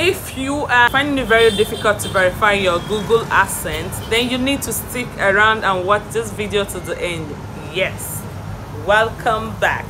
if you are finding it very difficult to verify your Google Adsense, then you need to stick around and watch this video to the end. Yes, welcome back.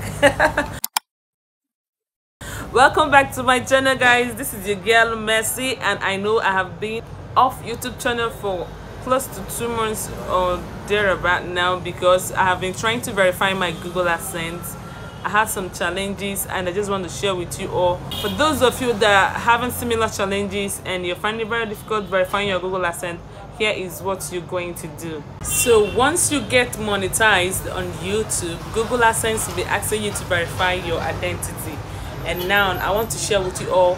Welcome back to my channel, guys. This is your girl Mercy, and I know I have been off YouTube channel for close to 2 months or thereabout now, because I have been trying to verify my Google Adsense. I had some challenges and I just want to share with you all. For those of you that are having similar challenges and you're finding it very difficult verifying your Google Adsense, here is what you're going to do. So once you get monetized on YouTube, Google Adsense will be asking you to verify your identity. And now I want to share with you all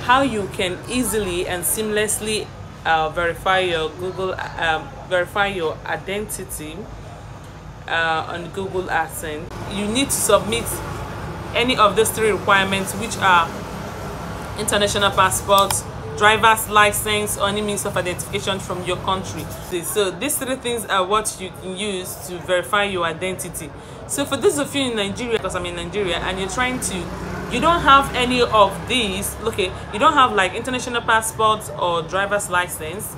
how you can easily and seamlessly verify your identity on Google Adsense. You need to submit any of those 3 requirements, which are international passport, driver's license, or any means of identification from your country. So these 3 things are what you can use to verify your identity. So for those of you in Nigeria, because I'm in Nigeria, and you don't have any of these, okay, you don't have like international passport or driver's license,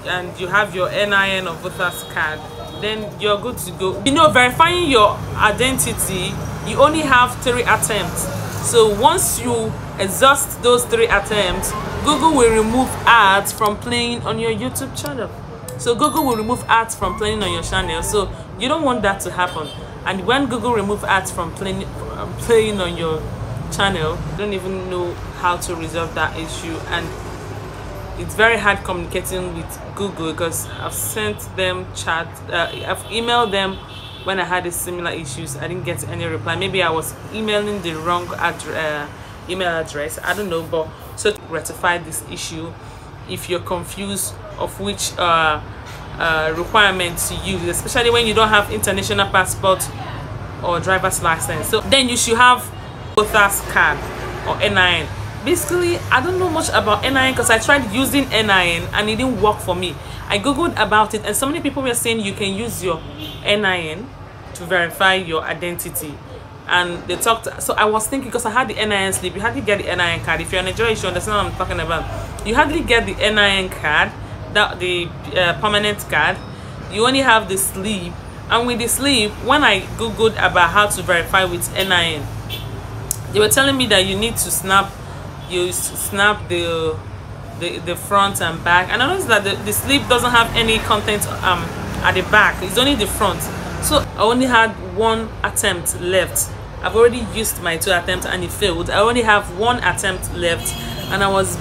and you have your NIN or voter's card, then you're good to go. You know, verifying your identity, you only have 3 attempts. So once you exhaust those 3 attempts, Google will remove ads from playing on your YouTube channel. So Google will remove ads from playing on your channel. So you don't want that to happen. And when Google remove ads from playing on your channel, you don't even know how to resolve that issue. And it's very hard communicating with Google, because I've sent them I've emailed them when I had similar issues. I didn't get any reply. Maybe I was emailing the wrong email address, I don't know. But so to rectify this issue, if you're confused of which requirements to use, especially when you don't have international passport or driver's license, so then you should have voter's card or NIN. Basically, I don't know much about NIN, because I tried using NIN and it didn't work for me. I googled about it, and so many people were saying you can use your NIN to verify your identity. And they talked, so I was thinking, because I had the NIN slip, you hardly get the NIN card. If you're in Nigeria, you should understand what I'm talking about. You hardly get the NIN card, the permanent card. You only have the slip. And with the slip, when I googled about how to verify with NIN, they were telling me that you need to snap the front and back. And I noticed that the slip doesn't have any content at the back. It's only the front. So I only had 1 attempt left. I've already used my 2 attempts and it failed. I only have 1 attempt left, and I was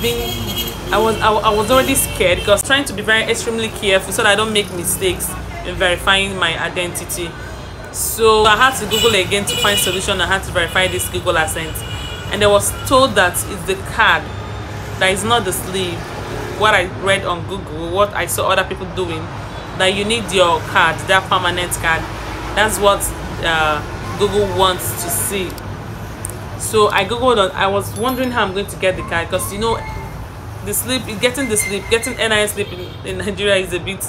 already scared, because trying to be very extremely careful so that I don't make mistakes in verifying my identity. So I had to Google again to find solution. I had to verify this Google Adsense, and I was told that it's the card, that is not the sleeve. What I read on Google, what I saw other people doing, that you need your card, that permanent card. That's what Google wants to see. So I googled on, I was wondering how I'm going to get the card, because you know, getting NIN slip in Nigeria is a bit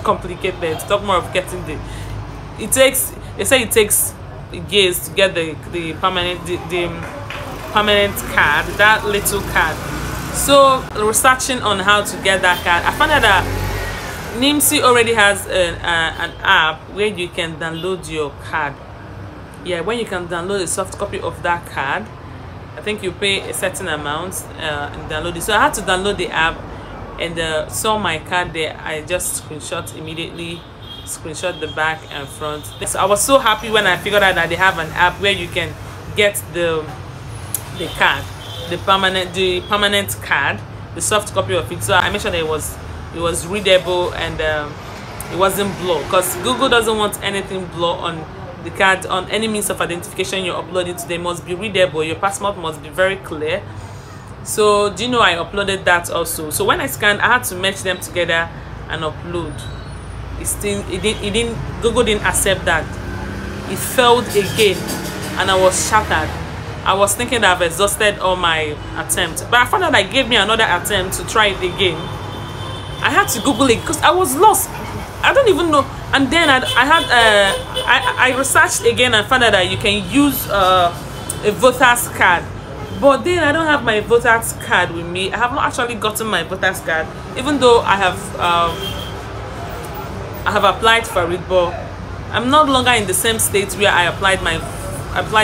complicated. Talk more of getting they say it takes years to get the permanent card, that little card. So researching on how to get that card, I found out that NIMC already has an app where you can download your card. Yeah, when you can download a soft copy of that card, I think you pay a certain amount and download it. So I had to download the app, and saw my card there. I just screenshot the back and front. So I was so happy when I figured out that they have an app where you can get the card, the permanent card, the soft copy of it. So I made sure that it was readable and it wasn't blurred, because Google doesn't want anything blurred on the card. On any means of identification you upload it, they must be readable. Your passport must be very clear. So do you know, I uploaded that also. So when I scanned, I had to match them together and upload. Google didn't accept that. It failed again, and I was shattered. I was thinking that I've exhausted all my attempts, but I found out that it gave me another attempt to try it again. I had to Google it because I was lost. I don't even know. And then I researched again and found out that you can use a voter's card But then I don't have my voter's card with me. I have not actually gotten my voter's card, even though I have applied for it, but I'm no longer in the same state where I applied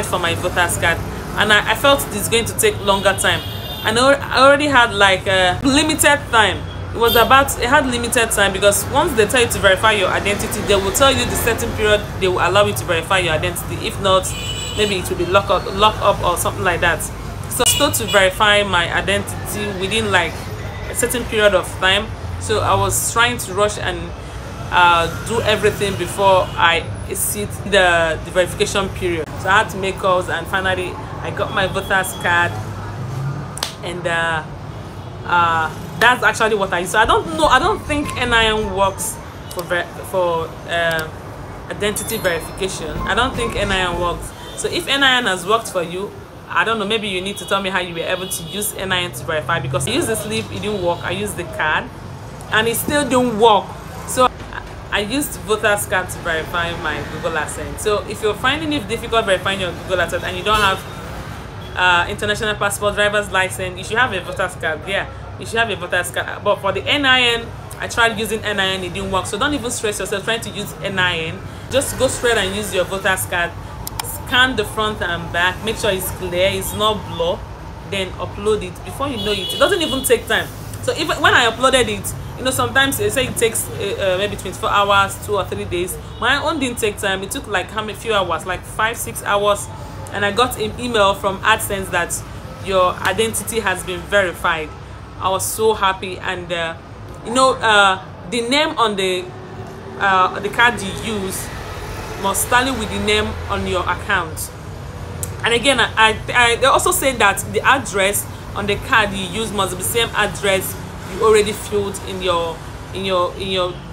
for my voter's card, and I felt it's going to take longer time. And I already had like a limited time. It had limited time, because once they tell you to verify your identity, they will tell you the certain period they will allow you to verify your identity. If not, maybe it will be locked up or something like that. So to verify my identity within like a certain period of time. So I was trying to rush and do everything before I exceed the verification period. So I had to make calls, and finally I got my voter's card, and that's actually what I use. So I don't think NIN works for identity verification. I don't think NIN works. So if NIN has worked for you, I don't know, maybe you need to tell me how you were able to use NIN to verify, because I used the slip, it didn't work. I used the card and it still didn't work. So I used voter's card to verify my Google Adsense. So if you're finding it difficult verifying your Google Adsense and you don't have international passport, driver's license, you should have a voter's card. Yeah, you should have a voter's card. But for the NIN, I tried using NIN, it didn't work. So don't even stress yourself trying to use NIN. Just go straight and use your voter's card. Scan the front and back, make sure it's clear, it's not blur, then upload it. Before you know it doesn't even take time. So even when I uploaded it, you know, sometimes they say it takes maybe 24 hours, 2 or 3 days. My own didn't take time. It took like few hours, like 5-6 hours, and I got an email from AdSense that your identity has been verified. I was so happy. And you know, the name on the card you use must tally with the name on your account. And again, they also say that the address on the card you use must be the same address you already filled in your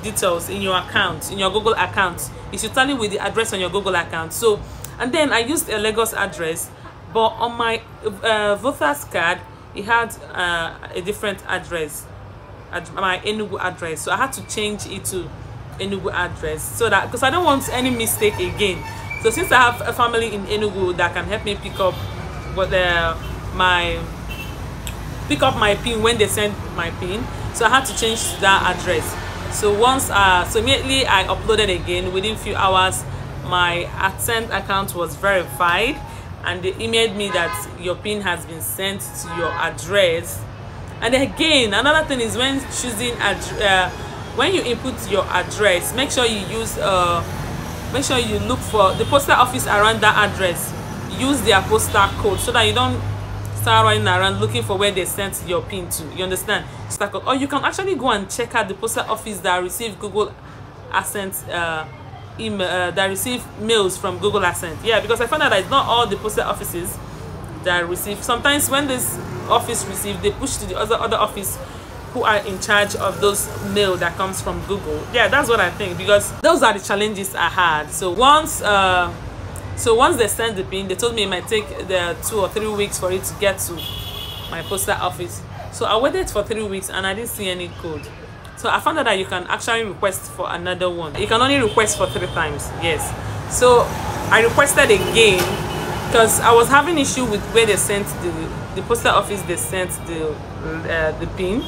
details in your account, in your Google account. It should tally with the address on your Google account. So, and then I used a Lagos address, but on my voter's card it had a different address, my Enugu address. So I had to change it to Enugu address, so that, because I don't want any mistake again. So since I have a family in Enugu that can help me pick up my PIN when they send my PIN, so I had to change that address. So so immediately I uploaded again. Within few hours my Adsense account was verified, and they emailed me that your PIN has been sent to your address. And again, another thing is, when choosing when you input your address, make sure you look for the postal office around that address. Use their postal code, so that you don't start running around looking for where they sent your PIN to. You understand? Or you can actually go and check out the postal office that receive Google Adsense email, that receive mails from Google Adsense. Yeah, because I found out that it's not all the postal offices that receive. Sometimes when this office receive, they push to the other office who are in charge of those mail that comes from Google. Yeah, that's what I think, because those are the challenges I had. So once they sent the PIN, they told me it might take 2 or 3 weeks for it to get to my postal office. So I waited for 3 weeks and I didn't see any code. So I found out that you can actually request for another one. You can only request for 3 times. Yes. So I requested again, because I was having issue with where they sent the postal office. They sent the PIN.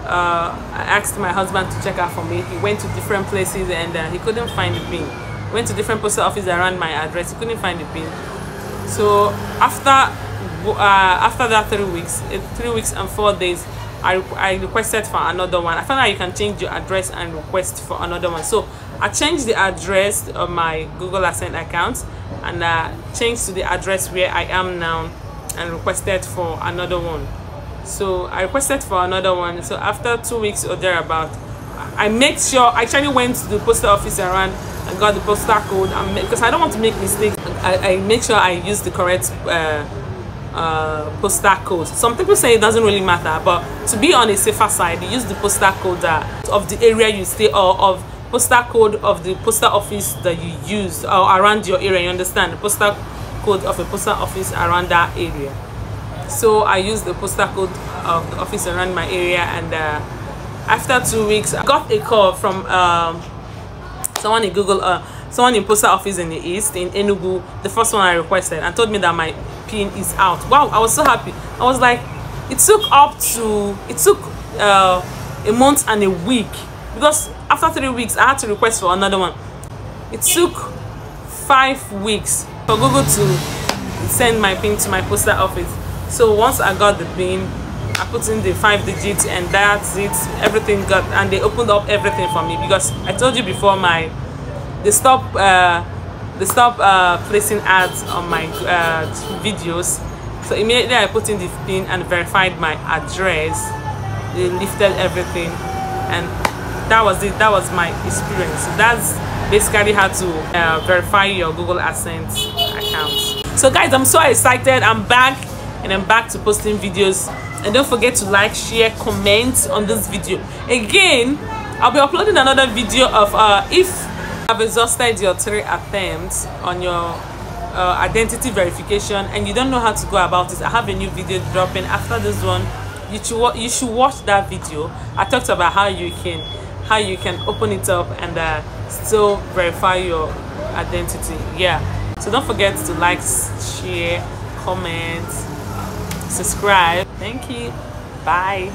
I asked my husband to check out for me. He went to different places and he couldn't find the PIN. Went to different postal offices around my address. He couldn't find the PIN. So after that 3 weeks and 4 days, I requested for another one. I found out you can change your address and request for another one. So I changed the address of my Google Adsense account and changed to the address where I am now and requested for another one. So I requested for another one. So after 2 weeks or thereabout, I actually went to the postal office around and got the postal code, because I don't want to make mistakes. I make sure I use the correct postal code. Some people say it doesn't really matter, but to be on a safer side, you use the postal code of the area you stay, or of postal code of the postal office that you use, or around your area. You understand? The postal code of a postal office around that area. So I used the postal code of the office around my area, and after 2 weeks I got a call from someone in postal office in the east, in Enugu, the first one I requested, and told me that my pin is out. Wow, I was so happy. I was like, it took a month and a week, because after 3 weeks I had to request for another one. It took 5 weeks for Google to send my pin to my postal office. So once I got the pin, I put in the 5 digits, and that's it. Everything got, and they opened up everything for me, because I told you before, they stopped placing ads on my videos. So immediately I put in the pin and verified my address. They lifted everything, and that was it. That was my experience. So that's basically how to verify your Google Adsense account. So guys, I'm so excited. I'm back, and I'm back to posting videos. And don't forget to like, share, comment on this video. Again, I'll be uploading another video of if I've exhausted your 3 attempts on your identity verification and you don't know how to go about it. I have a new video dropping after this one. You should watch that video. I talked about how you can open it up and still verify your identity. Yeah, so don't forget to like, share, comment, subscribe. Thank you. Bye.